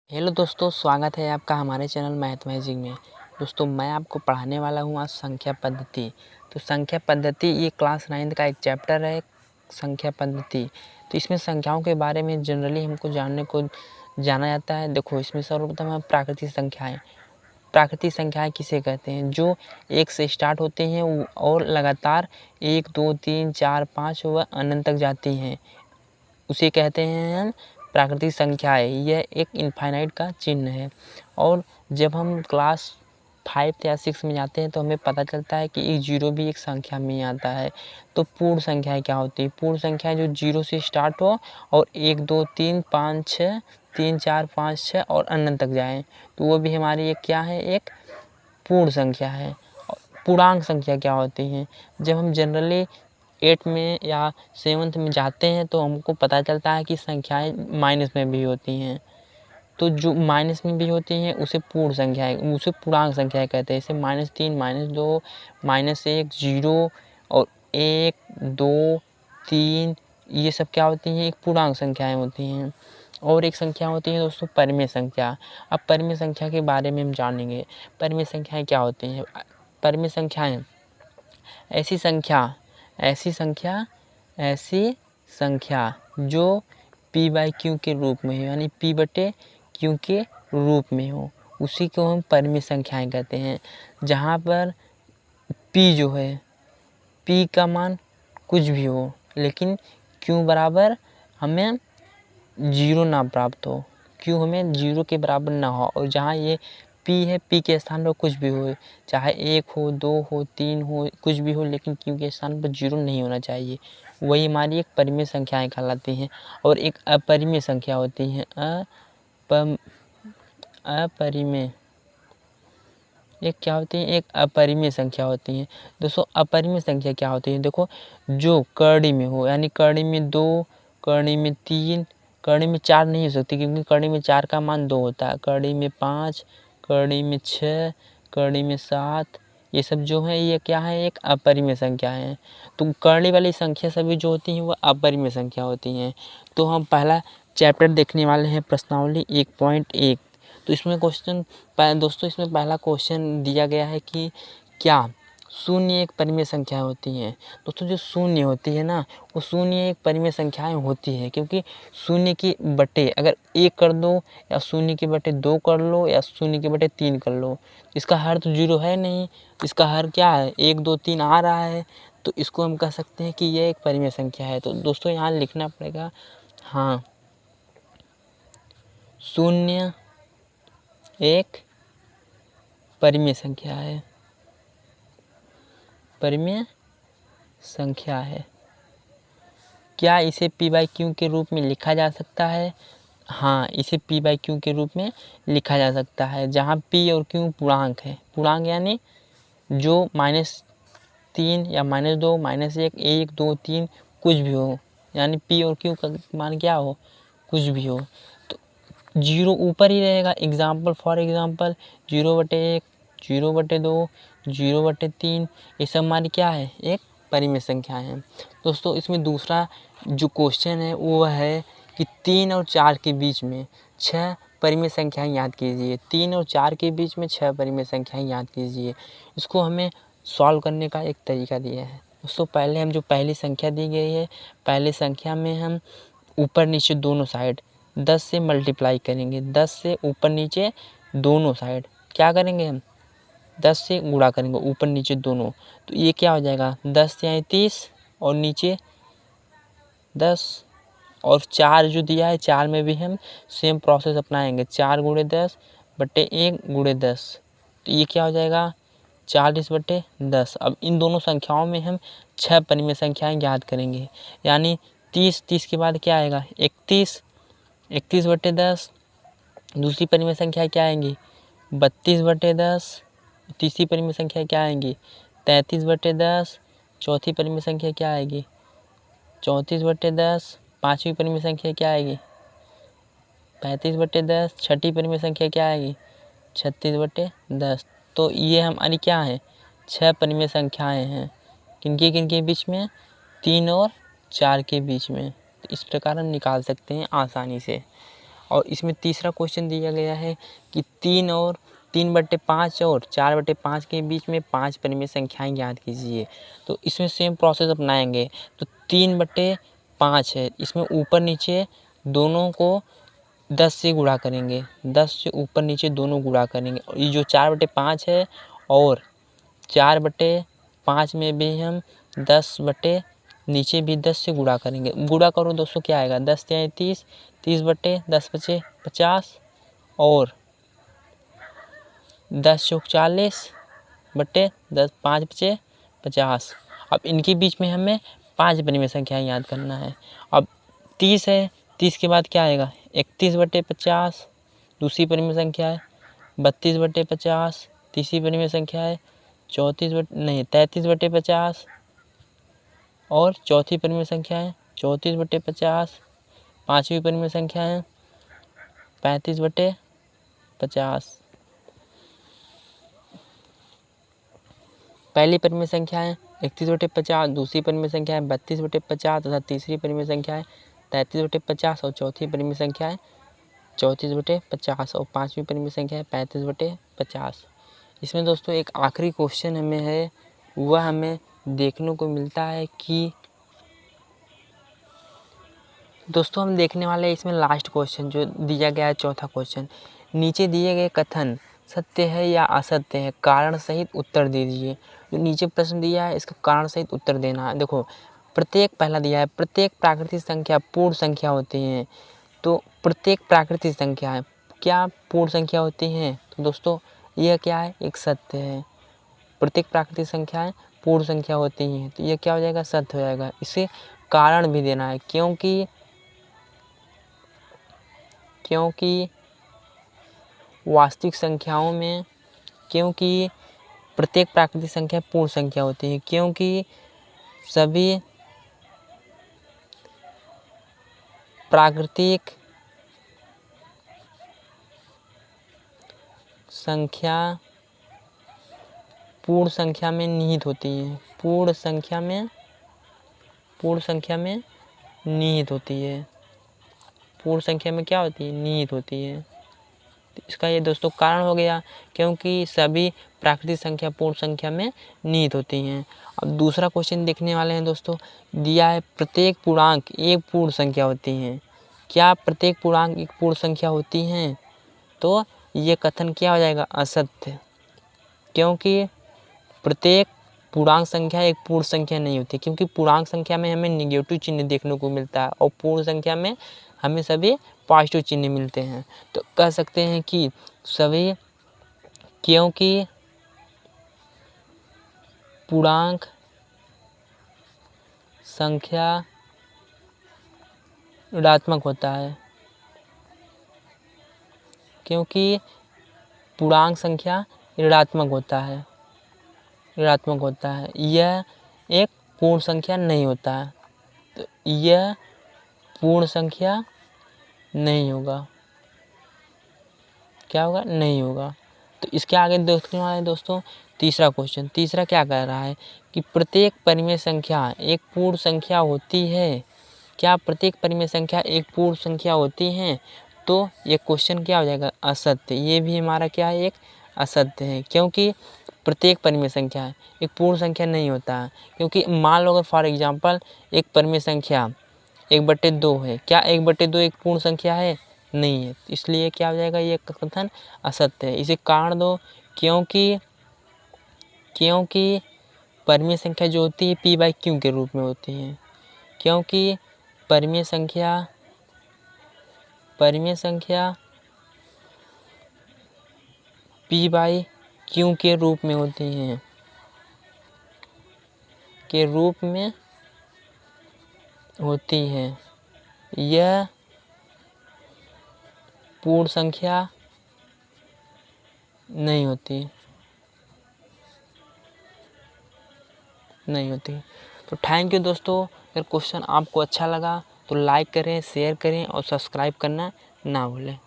Hello दोस्तों, स्वागत है आपका हमारे चैनल मैथ मैजिक में। दोस्तों, मैं आपको पढ़ाने वाला हूँ आज संख्या पद्धति। तो संख्या पद्धति ये क्लास 9 का एक चैप्टर है, संख्या पद्धति। तो इसमें संख्याओं के बारे में जनरली हमको जाना जाता है। देखो, इसमें सर्वप्रथम है प्राकृतिक संख्याएँ। प्राकृतिक संख्याएँ किसे कहते हैं? जो 1 से स्टार्ट होते हैं और लगातार 1, 2, 3, 4, 5 व अनंत तक जाती हैं, उसे कहते हैं हम प्राकृतिक संख्याएँ। यह एक इनफाइनाइट का चिन्ह है। और जब हम क्लास 5 या 6 में जाते हैं तो हमें पता चलता है कि एक 0 भी एक संख्या में ही आता है। तो पूर्ण संख्याएँ क्या होती हैं? पूर्ण संख्याएँ जो 0 से स्टार्ट हो और 1, 2, 3, 5, 6, 3, 4, 5, 6 और अनंत तक जाएँ, तो वो भी हमारी एक क्या है? एक पूर्ण संख्या है। पूर्णांक संख्या क्या होती हैं? जब हम जनरली 8 में या 7th में जाते हैं तो हमको पता चलता है कि संख्याएँ माइनस में भी होती हैं। तो जो माइनस में भी होती हैं उसे पूर्ण संख्याएँ, उसे पूर्णांक संख्याएँ कहते हैं। जैसे -3, -2, -1, 0 और 1, 2, 3 ये सब क्या होती हैं? एक पूर्णांक संख्याएँ होती हैं। और एक संख्या होती है दोस्तों परिमेय संख्या। अब परिमेय संख्या के बारे में हम जानेंगे। परिमेय संख्याएँ क्या होती हैं? परिमेय संख्याएँ ऐसी संख्या जो p/q के रूप में हो, यानी p/q के रूप में हो, उसी को हम परिमेय संख्याएँ कहते हैं। जहाँ पर p जो है, p का मान कुछ भी हो, लेकिन q बराबर हमें 0 ना प्राप्त हो, q हमें 0 के बराबर ना हो। और जहाँ ये p है, p के स्थान पर कुछ भी हो, चाहे 1 हो, 2 हो, 3 हो, कुछ भी हो, लेकिन q के स्थान पर 0 नहीं होना चाहिए। वही हमारी एक परिमेय संख्याएँ कहलाती हैं। और एक अपरिमेय संख्या होती है, अपरिमेय। एक क्या होती है? एक अपरिमेय संख्या होती है। दोस्तों, अपरिमेय संख्या क्या होती है? देखो, जो कर्णी में हो, यानी कर्णी में 2, कर्णी में 3, कर्णी में 4 नहीं हो सकती, क्योंकि कर्णी में 4 का मान 2 होता है। कर्णी में 5, कर्णी में 6, कर्णी में 7, ये सब जो है ये क्या है? एक अपरिमेय संख्या है। तो कर्णी वाली संख्या सभी जो होती हैं वो अपरिमेय संख्या होती हैं। तो हम पहला चैप्टर देखने वाले हैं, प्रश्नावली 1.1। तो इसमें इसमें पहला क्वेश्चन दिया गया है कि क्या शून्य एक परिमेय संख्या होती है? दोस्तों, जो शून्य होती है ना, वो शून्य एक परिमेय संख्याएँ होती है, क्योंकि शून्य की बटे अगर 1 कर दो, या शून्य के बटे 2 कर लो, या शून्य के बटे 3 कर लो, इसका हर तो 0 है नहीं। इसका हर क्या है? 1, 2, 3 आ रहा है, तो इसको हम कह सकते हैं कि ये एक परिमेय संख्या है। तो दोस्तों, यहाँ लिखना पड़ेगा, हाँ, शून्य एक परिमेय संख्या है, परिमेय संख्या है। क्या इसे p/q के रूप में लिखा जा सकता है? हाँ, इसे p/q के रूप में लिखा जा सकता है, जहाँ p और q पूर्णांक है। पूर्णांक यानी जो -3 या -2, -1, 1, 2, 3 कुछ भी हो, यानी p और q का मान क्या हो? कुछ भी हो। तो 0 ऊपर ही रहेगा। फॉर एग्जाम्पल 0/1, 0/2, 0/3, ये सब हमारी क्या है? एक परिमेय संख्या है। दोस्तों, इसमें दूसरा जो क्वेश्चन है वो है कि 3 और 4 के बीच में 6 परिमेय संख्याएँ याद कीजिए। 3 और 4 के बीच में 6 परिमेय संख्याएँ याद कीजिए। इसको हमें सॉल्व करने का एक तरीका दिया है। दोस्तों, पहले हम जो पहली संख्या दी गई है, पहली संख्या में हम ऊपर नीचे दोनों साइड 10 से मल्टीप्लाई करेंगे। 10 से ऊपर नीचे दोनों साइड क्या करेंगे? हम 10 से गुणा करेंगे, ऊपर नीचे दोनों। तो ये क्या हो जाएगा? 10 या 30 और नीचे 10। और 4 जो दिया है, 4 में भी हम सेम प्रोसेस अपनाएंगे। 4 × 10 बटे 1 × 10, तो ये क्या हो जाएगा? 40/10। अब इन दोनों संख्याओं में हम 6 परिमेय संख्याएँ याद करेंगे, यानी 30 के बाद क्या आएगा? 31, 31/10। दूसरी परिमेय संख्या क्या आएंगी? 32/10। तीसरी परिमेय संख्या क्या आएंगी? 33/10। चौथी परिमेय संख्या क्या आएगी? 34/10। पाँचवीं परिमेय संख्या क्या आएगी? 35/10। छठी परिमेय संख्या क्या आएगी? 36/10। तो ये हमारी क्या है? 6 परिमेय संख्याएँ हैं। किनके बीच में? 3 और 4 के बीच में। तो इस प्रकार हम निकाल सकते हैं आसानी से। और इसमें तीसरा क्वेश्चन दिया गया है कि 3/5 और 4/5 के बीच में 5 परिमेय संख्याएं ज्ञात कीजिए। तो इसमें सेम प्रोसेस अपनाएंगे। तो 3/5 है, इसमें ऊपर नीचे दोनों को 10 से गुणा करेंगे, 10 से ऊपर नीचे दोनों गुणा करेंगे। और ये जो 4/5 है और 4/5 में भी हम 10 बटे नीचे भी 10 से गुणा करेंगे। गुणा करो दोस्तों, क्या आएगा? 10 तिया 30, 30/10 बचे 50 और 10 चौक 40/10, 5 बचे 50। अब इनके बीच में हमें 5 परिमेय संख्याएं याद करना है। अब 30 है, 30 के बाद क्या आएगा? 31/50 दूसरी परिमेय संख्या है, 32/50 तीसरी परिमेय संख्या है, 33/50 और चौथी परिमेय संख्या है 34/50, पांचवी परिमेय संख्या है 35/50। पहली परिमेय संख्या है 31/50, दूसरी परिमेय संख्या है 32/50 तथा तीसरी परिमेय संख्या है 33/50 और चौथी परिमेय संख्या है 34/50 और पांचवी परिमेय संख्या है 35/50। इसमें दोस्तों एक आखिरी क्वेश्चन हमें है, वह हमें देखने को मिलता है कि दोस्तों हम देखने वाले हैं इसमें लास्ट क्वेश्चन जो दिया गया है, चौथा क्वेश्चन। नीचे दिए गए कथन सत्य है या असत्य है, कारण सहित उत्तर दीजिए। जो नीचे प्रश्न दिया है इसका कारण सहित उत्तर देना है। देखो पहला दिया है प्रत्येक प्राकृतिक संख्या पूर्ण संख्या होती है। तो प्रत्येक प्राकृतिक संख्या है क्या पूर्ण संख्या होती है? तो दोस्तों यह क्या है? एक सत्य है। प्रत्येक प्राकृतिक संख्याएं पूर्ण संख्या होती हैं, तो यह क्या हो जाएगा? सत्य हो जाएगा। इसे कारण भी देना है, क्योंकि वास्तविक संख्याओं में प्रत्येक प्राकृतिक संख्या पूर्ण संख्या होती है, क्योंकि सभी प्राकृतिक संख्या पूर्ण संख्या में निहित होती है। पूर्ण संख्या में निहित होती है। पूर्ण संख्या में क्या होती है? निहित होती है। तो इसका ये दोस्तों कारण हो गया, क्योंकि सभी प्राकृतिक संख्या पूर्ण संख्या में निहित होती हैं। अब दूसरा क्वेश्चन देखने वाले हैं दोस्तों। दिया है प्रत्येक पूर्णांक एक पूर्ण संख्या होती हैं। क्या प्रत्येक पूर्णांक एक पूर्ण संख्या होती हैं? तो ये कथन क्या हो जाएगा? असत्य, क्योंकि प्रत्येक पूर्णांक संख्या एक पूर्ण संख्या नहीं होती, क्योंकि पूर्णांक संख्या में हमें नेगेटिव चिन्ह देखने को मिलता है और पूर्ण संख्या में हमें सभी पॉजिटिव चिन्ह मिलते हैं। तो कह सकते हैं कि सभी, क्योंकि पूर्णांक संख्या ऋणात्मक होता है, क्योंकि पूर्णांक संख्या ऋणात्मक होता है, यह एक पूर्ण संख्या नहीं होता है। तो यह पूर्ण संख्या नहीं होगा। क्या होगा? नहीं होगा। तो इसके आगे देखने वाले दोस्तों तीसरा क्वेश्चन। तीसरा क्या कह रहा है कि प्रत्येक परिमेय संख्या एक पूर्ण संख्या होती है। क्या प्रत्येक परिमेय संख्या एक पूर्ण संख्या होती है? तो ये क्वेश्चन क्या हो जाएगा? असत्य। ये भी हमारा क्या है? एक असत्य है, क्योंकि प्रत्येक परिमेय संख्या एक पूर्ण संख्या नहीं होता है। क्योंकि मान लो अगर फॉर एग्जांपल एक परिमेय संख्या 1/2 है, क्या 1/2 एक पूर्ण संख्या है? नहीं है। इसलिए क्या हो जाएगा? ये कथन असत्य है। इसे कारण दो, क्योंकि परिमेय संख्या जो होती है p/q के रूप में होती है। क्योंकि परिमेय संख्या p/q के रूप में होती हैं, यह पूर्ण संख्या नहीं होती। तो थैंक यू दोस्तों। अगर क्वेश्चन आपको अच्छा लगा तो लाइक करें, शेयर करें और सब्सक्राइब करना ना भूलें।